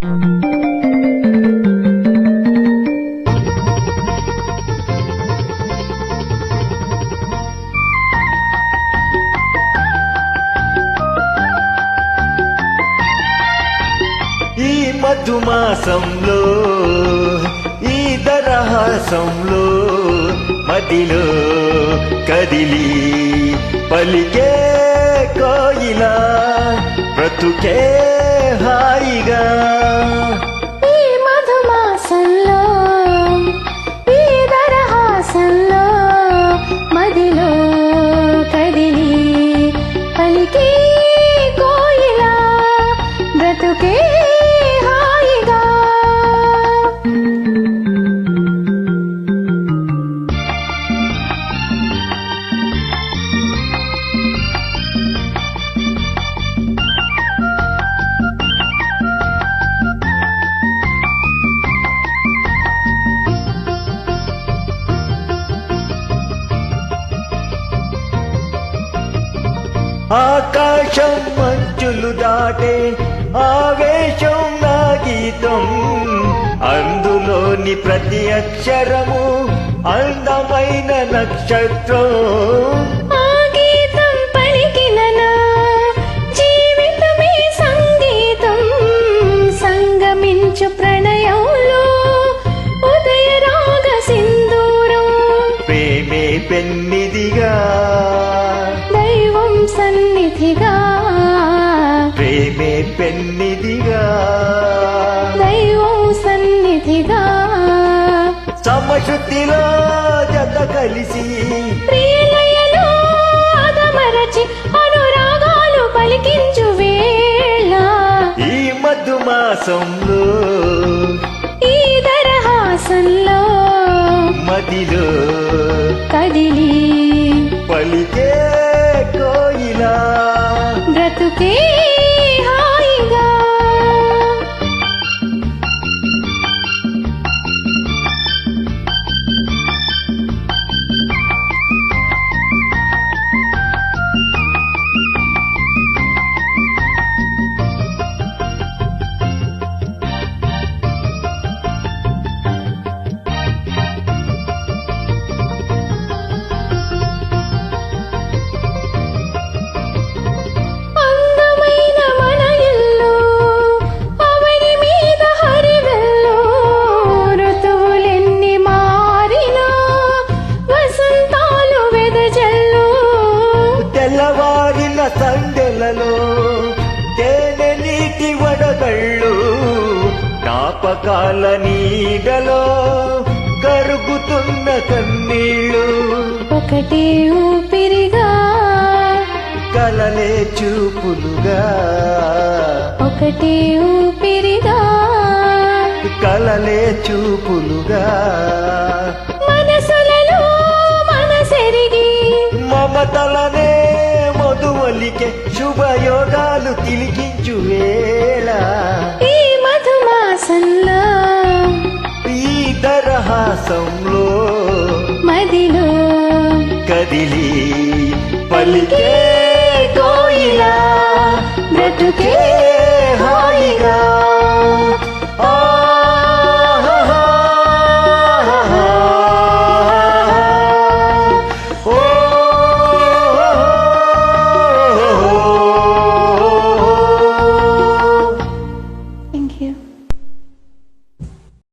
ఈ మధుమాసంలో ఈ దరహాసంలో మదిలో కదిలి పలికే కోయిలా బ్రతుకే హాయిగా. ఈ మధుమాసంలో ఈ దరహాసంలో మదిలో కదిలి పలికే కోయిలా బ్రతుకే హాయిగా. ఆకాశం మంచులు దాటే ఆవేశం నా గీతం, అందులోని ప్రతి అక్షరము అందమైన నక్షత్రం. ఆ గీతం పలికిన నా జీవితమే సంగీతం, సంగమించు ప్రణయంలో ఉదయ రాగ సింధూరం. ప్రేమే పెన్నిదిగా దైవం సన్నిధిగా, ప్రేమే పెన్నిదిగా దైవం సన్నిధిగా. సమశృతిలో జత కలిసి ప్రియులయలో అదమరచి అనురాగాలు పలికించు వేళ. ఈ మధుమాసంలో ఈ దరహాసంలో మదిలో కదిలి పలికే కోయిలా బ్రతుకే హాయిగా. అందమైన మన ఇల్లు అవని మీద హరివెల్లు, ఋతువులెన్ని మారినా వసంతాలు వెదజల్లు. తెల్లవారిన సందెలలో తేనె నీటి వడగళ్ళు, జ్ఞాపకాల నీడలో కరుగుతున్న కన్నీళ్ళు. ఒకటే ఊపిరిగా కలలే చూపులుగా, ఒకటే ఊపిరిగా కలలే చూపులుగా. మనసులలో మనసెరిగి మమతలనే మధువలికే శుభయోగాలు తిలిగించు వేళ. ఈ మధుమాసంలో ఈ దరహాసంలో మదిలో కదిలి పలికే కోయిలా బ్రతుకే హాయి.